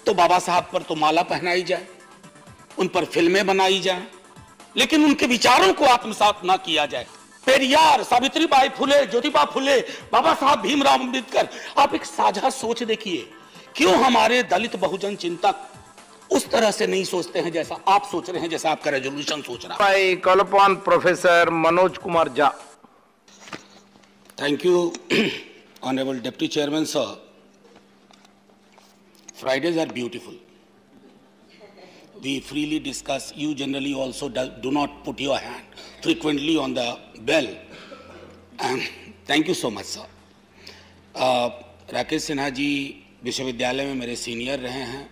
तो बाबा साहब पर तो माला पहनाई जाए, उन पर फिल्में बनाई जाए, लेकिन उनके विचारों को आत्मसात ना किया जाए। पेरियार, सावित्रीबाई फुले, ज्योतिबा फुले, बाबा साहब भीमराव अंबेडकर, आप एक साझा सोच देखिए, क्यों हमारे दलित बहुजन चिंतक उस तरह से नहीं सोचते हैं जैसा आप सोच रहे हैं, जैसा आपका रेजोल्यूशन सोच रहा है। I call upon Professor Manoj Kumar Jha. Thank you, Honorable Deputy Chairman, sir. Fridays are beautiful. We freely discuss. You generally also do not put your hand frequently on the bell. And thank you so much, sir. Rakesh Sinha ji विश्वविद्यालय में मेरे senior रहे हैं।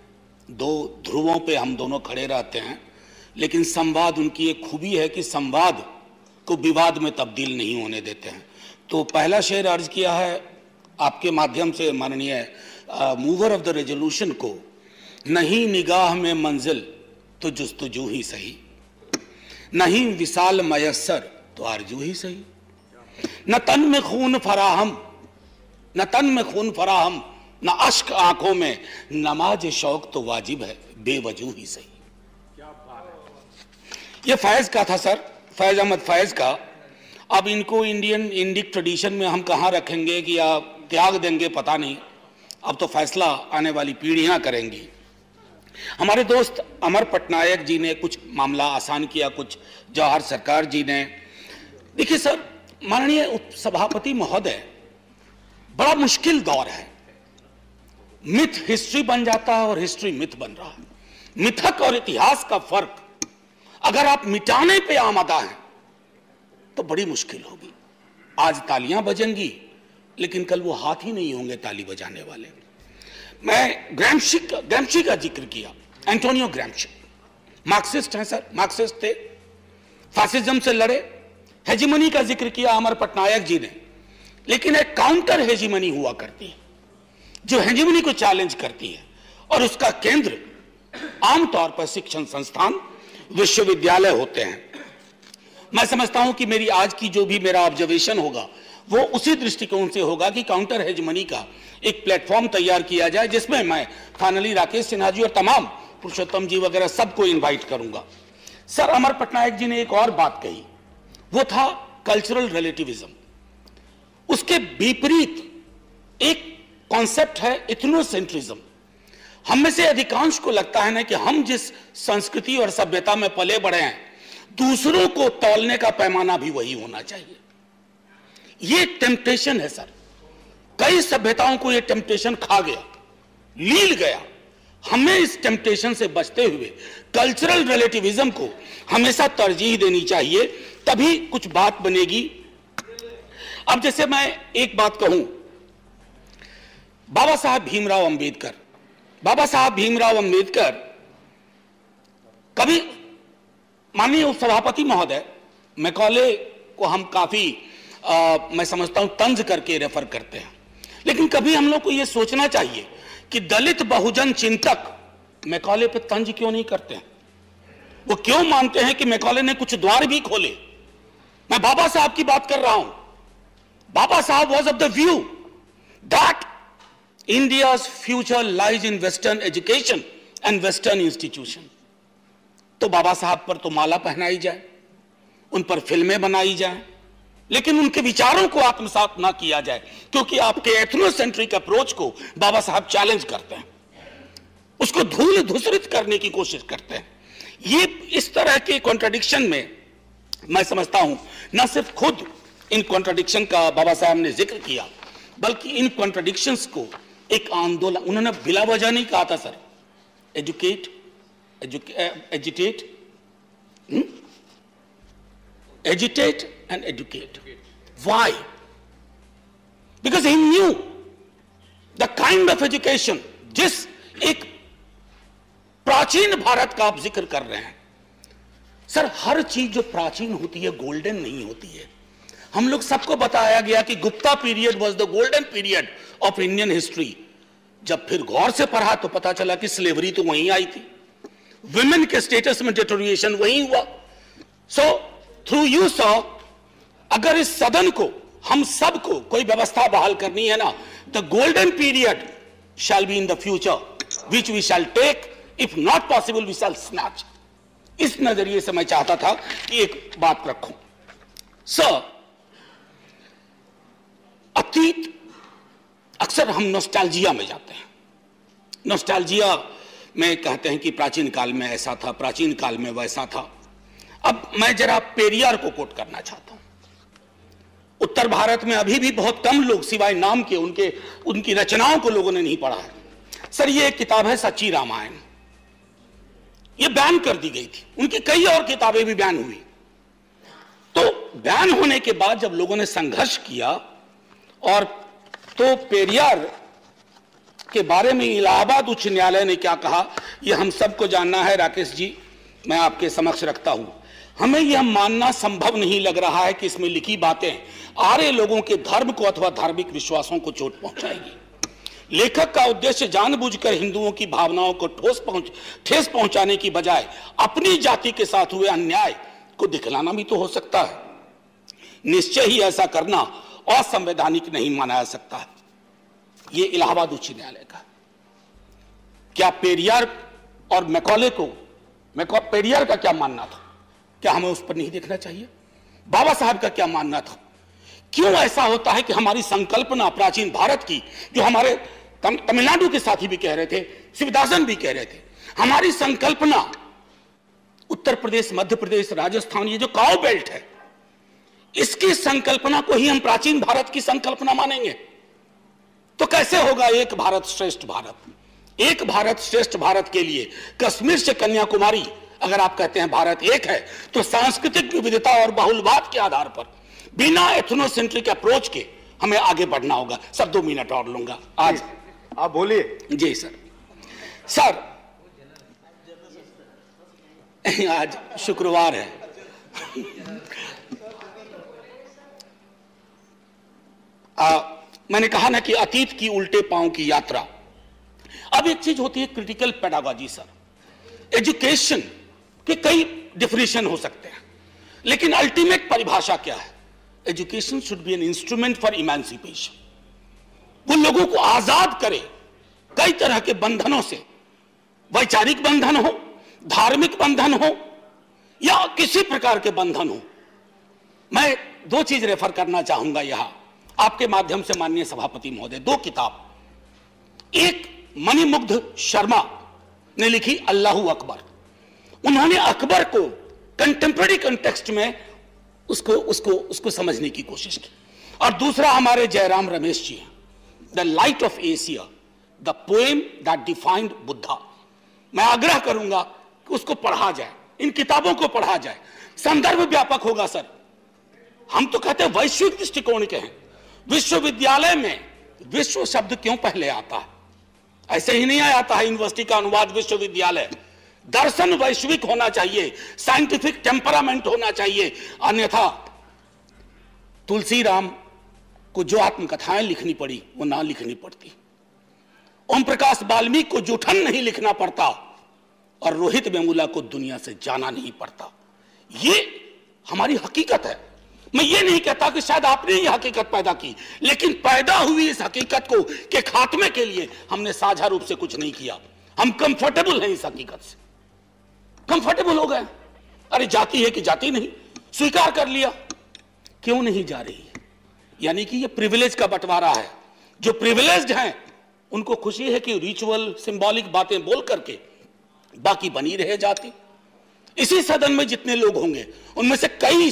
दो ध्रुवों पे हम दोनों खड़े रहते हैं, लेकिन संवाद, उनकी एक खूबी है कि संवाद को विवाद में तब्दील नहीं होने देते हैं। तो पहला शेर अर्ज किया है आपके माध्यम से माननीय मूवर ऑफ द रेजोल्यूशन को, नहीं निगाह में मंजिल तो जुस्तजू ही सही, नहीं विशाल मयस्सर तो आरजू ही सही, न तन में खून फराहम, न तन में खून फराहम, न अश्क आंखों में, नमाज शौक तो वाजिब है बेवजू ही सही। ये फैज का था सर, फैज अहमद फैज का। अब इनको इंडिक ट्रेडिशन में हम कहाँ रखेंगे कि या त्याग देंगे पता नहीं, अब तो फैसला आने वाली पीढ़ियां करेंगी। हमारे दोस्त अमर पटनायक जी ने कुछ मामला आसान किया, कुछ जवाहर सरकार जी ने। देखिए सर, माननीय उपसभापति महोदय, बड़ा मुश्किल दौर है। मिथ हिस्ट्री बन जाता है और हिस्ट्री मिथ बन रहा है। मिथक और इतिहास का फर्क अगर आप मिटाने पे आमादा हैं तो बड़ी मुश्किल होगी। आज तालियां बजेंगी, लेकिन कल वो हाथ ही नहीं होंगे ताली बजाने वाले। मैं ग्रैम्शी का जिक्र किया, एंटोनियो ग्रैम्शी मार्क्सिस्ट हैं सर, मार्क्सिस्ट थे, फासिज्म से लड़े। हेजिमनी का जिक्र किया अमर पटनायक जी ने, लेकिन एक काउंटर हेजिमनी हुआ करती है जो हेजिमनी को चैलेंज करती है, और उसका केंद्र आमतौर पर शिक्षण संस्थान, विश्वविद्यालय होते हैं। मैं समझता हूं कि मेरी आज की जो भी मेरा ऑब्जर्वेशन होगा वो उसी दृष्टिकोण से होगा कि काउंटर हेजमनी का एक प्लेटफॉर्म तैयार किया जाए, जिसमें मैं फाइनली राकेश सिन्हा जी और तमाम पुरुषोत्तम जी वगैरह सबको इनवाइट करूंगा। सर, अमर पटनायक जी ने एक और बात कही, वो था कल्चरल रिलेटिविज्म। उसके विपरीत एक कॉन्सेप्ट है इथनोसेंट्रिज्म। हम में से अधिकांश को लगता है ना कि हम जिस संस्कृति और सभ्यता में पले बढ़े हैं, दूसरों को तौलने का पैमाना भी वही होना चाहिए। ये टेम्पटेशन है सर, कई सभ्यताओं को ये टेम्पटेशन खा गया, लील गया। हमें इस टेम्पटेशन से बचते हुए कल्चरल रिलेटिविज्म को हमेशा तरजीह देनी चाहिए, तभी कुछ बात बनेगी। अब जैसे मैं एक बात कहूं, बाबा साहब भीमराव अंबेडकर, बाबा साहब भीमराव अंबेडकर कभी, माननीय उपसभापति महोदय, मैकॉले को हम काफी मैं समझता हूं तंज करके रेफर करते हैं, लेकिन कभी हम लोग को यह सोचना चाहिए कि दलित बहुजन चिंतक मैकॉले पे तंज क्यों नहीं करते हैं। वो क्यों मानते हैं कि मैकॉले ने कुछ द्वार भी खोले। मैं बाबा साहब की बात कर रहा हूं। बाबा साहब was of the view that India's future lies in western education and western institution. तो बाबा साहब पर तो माला पहनाई जाए, उन पर फिल्में बनाई जाए, लेकिन उनके विचारों को आत्मसात ना किया जाए, क्योंकि आपके एथनोसेंट्रिक अप्रोच को बाबा साहब चैलेंज करते हैं, उसको धूल धूसरित करने की कोशिश करते हैं। ये इस तरह के कॉन्ट्रडिक्शन में मैं समझता हूं न सिर्फ खुद इन कॉन्ट्रडिक्शन का बाबा साहब ने जिक्र किया, बल्कि इन कॉन्ट्रडिक्शंस को एक आंदोलन, उन्होंने बिला वजह नहीं कहा था sir, educate, agitate and educate. Why? Because he knew the kind of education, जिस एक प्राचीन भारत का आप जिक्र कर रहे हैं सर, हर चीज जो प्राचीन होती है गोल्डन नहीं होती है। हम लोग सबको बताया गया कि Gupta period was the golden period of Indian history. जब फिर गौर से पढ़ा तो पता चला कि स्लेवरी तो वहीं आई थी, विमेन के स्टेटस में डिटोरिएशन वहीं हुआ। सो थ्रू यू सॉ, अगर इस सदन को, हम सबको कोई व्यवस्था बहाल करनी है ना, the golden period shall be in the future which we shall take, if not possible we shall snatch. इस नजरिए से मैं चाहता था कि एक बात रखूं। सर, अतीत अक्सर हम नॉस्टैल्जिया में जाते हैं। नॉस्टैल्जिया में कहते हैं कि प्राचीन काल में ऐसा था, प्राचीन काल में वैसा था। अब मैं जरा पेरियार को कोट करना चाहता हूं। उत्तर भारत में अभी भी बहुत कम लोग सिवाय नाम के उनकी रचनाओं को लोगों ने नहीं पढ़ा है। सर, ये एक किताब है सच्ची रामायण, ये बैन कर दी गई थी। उनकी कई और किताबें भी बैन हुई। तो बैन होने के बाद जब लोगों ने संघर्ष किया और तो पेरियार के बारे में इलाहाबाद उच्च न्यायालय ने क्या कहा, यह हम सबको जानना है। राकेश जी, मैं आपके समक्ष रखता हूं। हमें यह मानना संभव नहीं लग रहा है कि इसमें लिखी बातें आर्य लोगों के धर्म को अथवा धार्मिक विश्वासों को चोट पहुंचाएगी। लेखक का उद्देश्य जानबूझकर हिंदुओं की भावनाओं को ठेस पहुंचाने की बजाय अपनी जाति के साथ हुए अन्याय को दिखलाना भी तो हो सकता है। निश्चय ही ऐसा करना असंवैधानिक नहीं माना जा सकता है। यह इलाहाबाद उच्च न्यायालय का। क्या पेरियार और मैकॉले को पेरियार का क्या मानना था? क्या हमें उस पर नहीं देखना चाहिए? बाबा साहब का क्या मानना था? क्यों ऐसा होता है कि हमारी संकल्पना प्राचीन भारत की, जो हमारे तमिलनाडु के साथी भी कह रहे थे, शिवदासन भी कह रहे थे, हमारी संकल्पना उत्तर प्रदेश, मध्य प्रदेश, राजस्थान, ये जो काउ बेल्ट है, इसकी संकल्पना को ही हम प्राचीन भारत की संकल्पना मानेंगे तो कैसे होगा? एक भारत श्रेष्ठ भारत। एक भारत श्रेष्ठ भारत के लिए कश्मीर से कन्याकुमारी, अगर आप कहते हैं भारत एक है, तो सांस्कृतिक विविधता और बहुलवाद के आधार पर बिना एथनोसेंट्रिक अप्रोच के हमें आगे बढ़ना होगा। सर, 2 मिनट और लूंगा। आज आप बोलिए। जी सर। सर, आज शुक्रवार है। मैंने कहा ना कि अतीत की उल्टे पांव की यात्रा। अब एक चीज होती है क्रिटिकल पेडागॉजी। सर, एजुकेशन के कई डिफिनेशन हो सकते हैं, लेकिन अल्टीमेट परिभाषा क्या है? Education should be an instrument for emancipation. वो लोगों को आजाद करे कई तरह के बंधनों से, वैचारिक बंधन हो, धार्मिक बंधन हो, या किसी प्रकार के बंधन हो। मैं 2 चीज रेफर करना चाहूंगा यहां आपके माध्यम से, माननीय सभापति महोदय। 2 किताब। एक मणिमुग्ध शर्मा ने लिखी अल्लाहू अकबर। उन्होंने अकबर को कंटेम्पररी कंटेक्स्ट में उसको समझने की कोशिश की। और दूसरा हमारे जयराम रमेश जी हैं, the light of Asia, the poem that defined Buddha. मैं आग्रह करूंगा कि उसको पढ़ा जाए, इन किताबों को पढ़ा जाए। संदर्भ व्यापक होगा। सर, हम तो कहते हैं वैश्विक दृष्टिकोण के हैं। विश्वविद्यालय में विश्व शब्द क्यों पहले आता है? ऐसे ही नहीं आता है यूनिवर्सिटी का अनुवाद विश्वविद्यालय। दर्शन वैश्विक होना चाहिए, साइंटिफिक टेम्परामेंट होना चाहिए। अन्यथा तुलसीराम को जो आत्मकथाएं लिखनी पड़ी वो ना लिखनी पड़ती, ओम प्रकाश वाल्मीकि को जूठन नहीं लिखना पड़ता, और रोहित वेमुला को दुनिया से जाना नहीं पड़ता। ये हमारी हकीकत है। मैं ये नहीं कहता कि शायद आपने ये हकीकत पैदा की, लेकिन पैदा हुई इस हकीकत को के खात्मे के लिए हमने साझा रूप से कुछ नहीं किया। हम कंफर्टेबल हैं इस हकीकत से, कंफर्टेबल हो गए। अरे जाति है कि जाति नहीं, स्वीकार कर लिया। क्यों नहीं जा रही है? यानी कि ये प्रिविलेज का बंटवारा है। जो प्रिविलेज्ड हैं उनको खुशी है कि रिचुअल सिंबॉलिक बातें बोल करके बाकी बनी रहे जाति। इसी सदन में जितने लोग होंगे उनमें से कई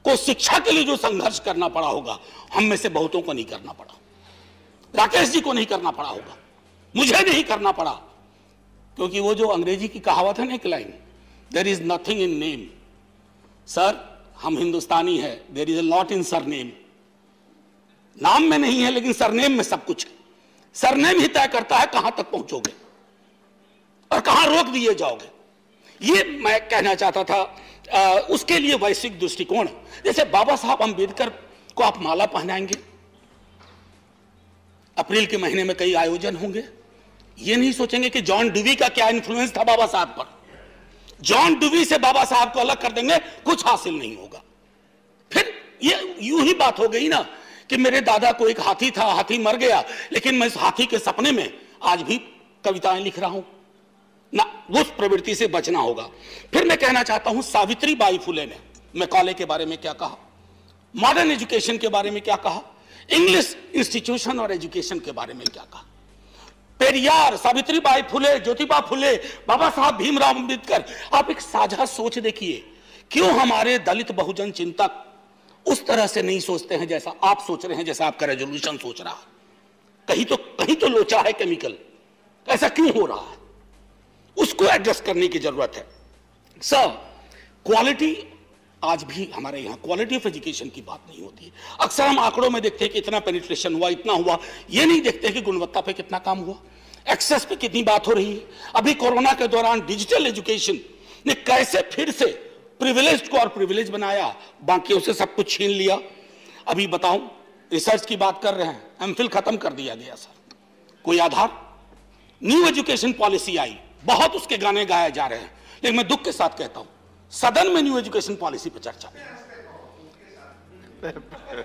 को शिक्षा के लिए जो संघर्ष करना पड़ा होगा, हम में से बहुतों को नहीं करना पड़ा। राकेश जी को नहीं करना पड़ा होगा, मुझे नहीं करना पड़ा, क्योंकि वो जो अंग्रेजी की कहावत है ना, एक line, there is nothing in name. Sir, हम हिंदुस्तानी है, there is a lot in surname. नाम में नहीं है लेकिन सरनेम में सब कुछ है। सरनेम ही तय करता है कहां तक पहुंचोगे और कहां रोक दिए जाओगे। ये मैं कहना चाहता था। उसके लिए वैश्विक दृष्टिकोण, जैसे बाबा साहब अंबेडकर को आप माला पहनाएंगे, अप्रैल के महीने में कई आयोजन होंगे, ये नहीं सोचेंगे कि जॉन डुवी का क्या इन्फ्लुएंस था बाबा साहब पर। जॉन डुवी से बाबा साहब को अलग कर देंगे, कुछ हासिल नहीं होगा। फिर ये यूं ही बात हो गई ना कि मेरे दादा को एक हाथी था, हाथी मर गया, लेकिन मैं इस हाथी के सपने में आज भी कविताएं लिख रहा हूं ना, उस प्रवृत्ति से बचना होगा। फिर मैं कहना चाहता हूं सावित्री बाई फुले ने मैकॉले के बारे में क्या कहा, मॉडर्न एजुकेशन के बारे में क्या कहा, इंग्लिश इंस्टीट्यूशन और एजुकेशन के बारे में क्या कहा। पेरियार, सावित्री बाई फुले, ज्योतिबा फुले, बाबा साहब भीमराव अंबेडकर, आप एक साझा सोच देखिए। क्यों हमारे दलित बहुजन चिंतक उस तरह से नहीं सोचते हैं जैसा आप सोच रहे हैं, जैसा आपका रेजोल्यूशन सोच रहा है? कहीं तो लोचा है केमिकल, ऐसा क्यों हो रहा है? उसको एड्रेस करने की जरूरत है। सर, क्वालिटी, आज भी हमारे यहां क्वालिटी ऑफ एजुकेशन की बात नहीं होती है। अक्सर हम आंकड़ों में देखते हैं कि इतना पेनिट्रेशन हुआ, इतना हुआ, ये नहीं देखते कि गुणवत्ता पे कितना काम हुआ, एक्सेस पे कितनी बात हो रही है। अभी कोरोना के दौरान डिजिटल एजुकेशन ने कैसे फिर से प्रिविलेज को और प्रिविलेज बनाया, बाकियों से सब कुछ छीन लिया। अभी बताऊं, रिसर्च की बात कर रहे हैं, एमफिल खत्म कर दिया गया सर, कोई आधार। न्यू एजुकेशन पॉलिसी आई, बहुत उसके गाने गाए जा रहे हैं, लेकिन मैं दुख के साथ कहता हूं सदन में न्यू एजुकेशन पॉलिसी पर चर्चा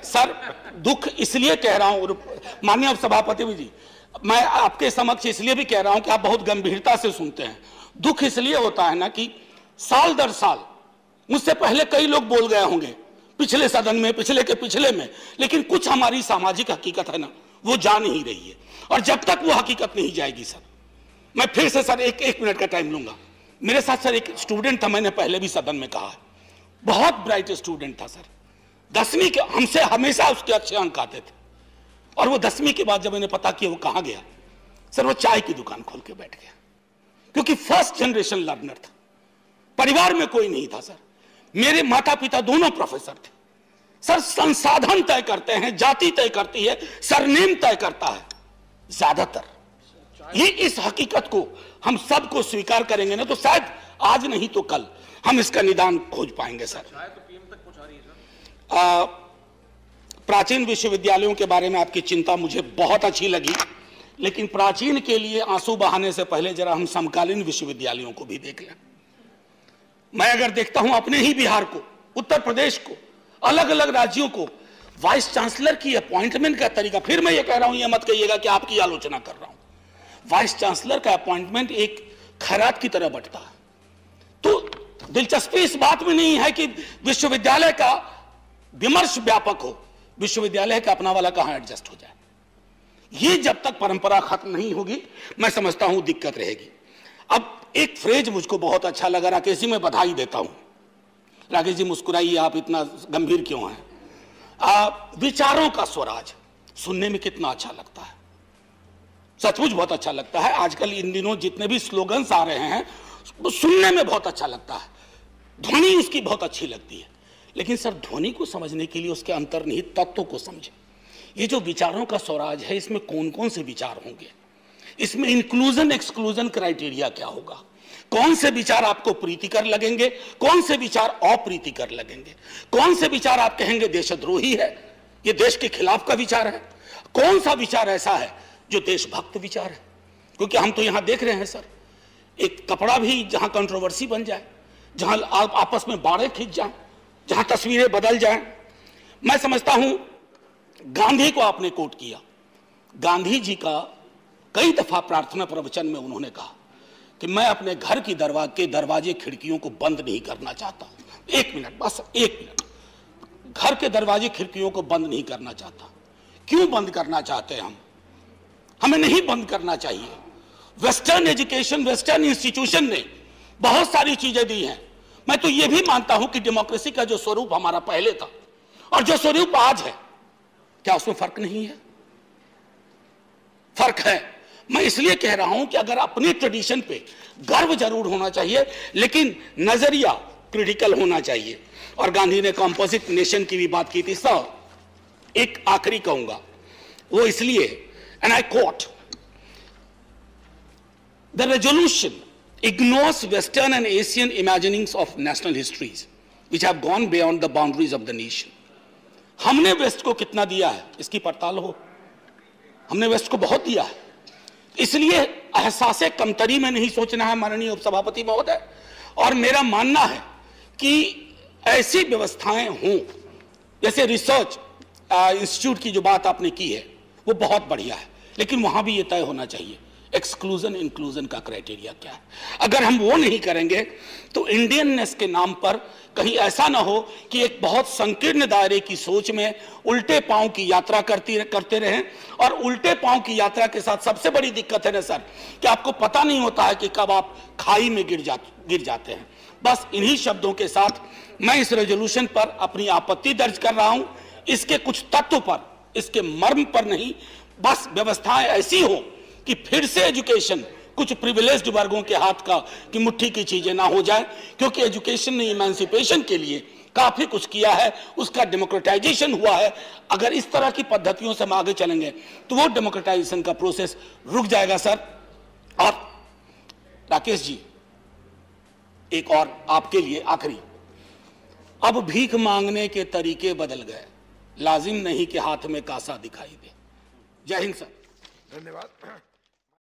सर, दुख इसलिए कह रहा हूं माननीय सभापति जी, मैं आपके समक्ष इसलिए भी कह रहा हूं कि आप बहुत गंभीरता से सुनते हैं। दुख इसलिए होता है ना कि साल दर साल मुझसे पहले कई लोग बोल गए होंगे, पिछले सदन में, पिछले के पिछले में, लेकिन कुछ हमारी सामाजिक हकीकत है ना, वो जा नहीं रही है। और जब तक वो हकीकत नहीं जाएगी सर, मैं फिर से सर एक मिनट का टाइम लूंगा। मेरे साथ सर एक स्टूडेंट था, मैंने पहले भी सदन में कहा, बहुत ब्राइट स्टूडेंट था सर, 10वीं के हमसे हमेशा उसके अच्छे अंक आते थे। और वो 10वीं के बाद जब मैंने पता किया वो कहां गया, सर वो चाय की दुकान खोल के बैठ गया, क्योंकि फर्स्ट जनरेशन लर्नर था, परिवार में कोई नहीं था सर। मेरे माता पिता दोनों प्रोफेसर थे सर। संसाधन तय करते हैं, जाति तय करती है, सरनेम तय करता है ज्यादातर। ये इस हकीकत को हम सबको स्वीकार करेंगे ना, तो शायद आज नहीं तो कल हम इसका निदान खोज पाएंगे सर। प्राचीन विश्वविद्यालयों के बारे में आपकी चिंता मुझे बहुत अच्छी लगी, लेकिन प्राचीन के लिए आंसू बहाने से पहले जरा हम समकालीन विश्वविद्यालयों को भी देख लें। मैं अगर देखता हूं अपने ही बिहार को, उत्तर प्रदेश को, अलग अलग राज्यों को, वाइस चांसलर की अपॉइंटमेंट का तरीका, फिर मैं ये कह रहा हूं, ये मत कहिएगा कि आपकी आलोचना कर रहा हूं, वाइस चांसलर का अपॉइंटमेंट एक खैरात की तरह बंटता है। तो दिलचस्पी इस बात में नहीं है कि विश्वविद्यालय का विमर्श व्यापक हो, विश्वविद्यालय का अपना वाला कहां एडजस्ट हो जाए। ये जब तक परंपरा खत्म नहीं होगी, मैं समझता हूं दिक्कत रहेगी। अब एक फ्रेज मुझको बहुत अच्छा लगा, राकेश जी, मैं बधाई देता हूं। राकेश जी मुस्कुराइए, आप इतना गंभीर क्यों हैं? विचारों का स्वराज सुनने में कितना अच्छा लगता है, सचमुच बहुत अच्छा लगता है। आजकल इन दिनों जितने भी स्लोगन्स आ रहे हैं वो सुनने में बहुत अच्छा लगता है, ध्वनि उसकी बहुत अच्छी लगती है, लेकिन सर ध्वनि को समझने के लिए उसके अंतर्निहित तत्वों को समझें। ये जो विचारों का स्वराज है, इसमें कौन कौन से विचार होंगे, इसमें इंक्लूजन एक्सक्लूजन क्राइटेरिया क्या होगा, कौन से विचार आपको प्रीतिकर लगेंगे, कौन से विचार अप्रीतिकर लगेंगे, कौन से विचार आप कहेंगे देशद्रोही है, ये देश के खिलाफ का विचार है, कौन सा विचार ऐसा है जो देशभक्त विचार है। क्योंकि हम तो यहां देख रहे हैं सर, एक कपड़ा भी जहां कंट्रोवर्सी बन जाए, जहां आपस में बाड़े खींच जाए, जहां तस्वीरें बदल जाएं। मैं समझता हूं गांधी को आपने कोट किया, गांधी जी का कई दफा प्रार्थना प्रवचन में उन्होंने कहा कि मैं अपने घर की दरवाजे खिड़कियों को बंद नहीं करना चाहता। एक मिनट, बस एक मिनट, घर के दरवाजे खिड़कियों को बंद नहीं करना चाहता। क्यों बंद करना चाहते हैं हम? हमें नहीं बंद करना चाहिए। वेस्टर्न एजुकेशन, वेस्टर्न इंस्टीट्यूशन ने बहुत सारी चीजें दी हैं। मैं तो यह भी मानता हूं कि डेमोक्रेसी का जो स्वरूप हमारा पहले था और जो स्वरूप आज है, क्या उसमें फर्क नहीं है? फर्क है। मैं इसलिए कह रहा हूं कि अगर अपनी ट्रेडिशन पे गर्व जरूर होना चाहिए, लेकिन नजरिया क्रिटिकल होना चाहिए। और गांधी ने कॉम्पोजिट नेशन की भी बात की थी। सर, एक आखिरी कहूंगा, वो इसलिए, and I quote, the resolution ignores Western and Asian imaginings of national histories which have gone beyond the boundaries of the nation. हमने वेस्ट को कितना दिया है इसकी पड़ताल हो। हमने वेस्ट को बहुत दिया है, इसलिए एहसासे कमतरी में नहीं सोचना है माननीय उपसभापति महोदय। और मेरा मानना है कि ऐसी व्यवस्थाएं हों, जैसे रिसर्च इंस्टीट्यूट की जो बात आपने की है वो बहुत बढ़िया है, लेकिन वहां भी ये तय होना चाहिए एक्सक्लूजन इंक्लूजन का क्राइटेरिया क्या है। अगर हम वो नहीं करेंगे तो इंडियननेस के नाम पर कहीं ऐसा ना हो कि एक बहुत संकीर्ण दायरे की सोच में उल्टे पांव की यात्रा करते रहें। और उल्टे पांव की यात्रा के साथ सबसे बड़ी दिक्कत है ना सर, कि आपको पता नहीं होता है कि कब आप खाई में गिर जाते हैं। बस इन्हीं शब्दों के साथ मैं इस रेजोल्यूशन पर अपनी आपत्ति दर्ज कर रहा हूं। इसके कुछ तत्व पर, इसके मर्म पर नहीं, बस व्यवस्थाएं ऐसी हो कि फिर से एजुकेशन कुछ प्रिविलेज्ड वर्गों के हाथ का की मुट्ठी की चीजें ना हो जाए, क्योंकि एजुकेशन ने इमेंसिपेशन के लिए काफी कुछ किया है, उसका डेमोक्रेटाइजेशन हुआ है। अगर इस तरह की पद्धतियों से हम आगे चलेंगे तो वो डेमोक्रेटाइजेशन का प्रोसेस रुक जाएगा सर। और राकेश जी, एक और आपके लिए आखिरी, अब भीख मांगने के तरीके बदल गए, लाजिम नहीं कि हाथ में कासा दिखाई दे। जय हिंद सर। धन्यवाद।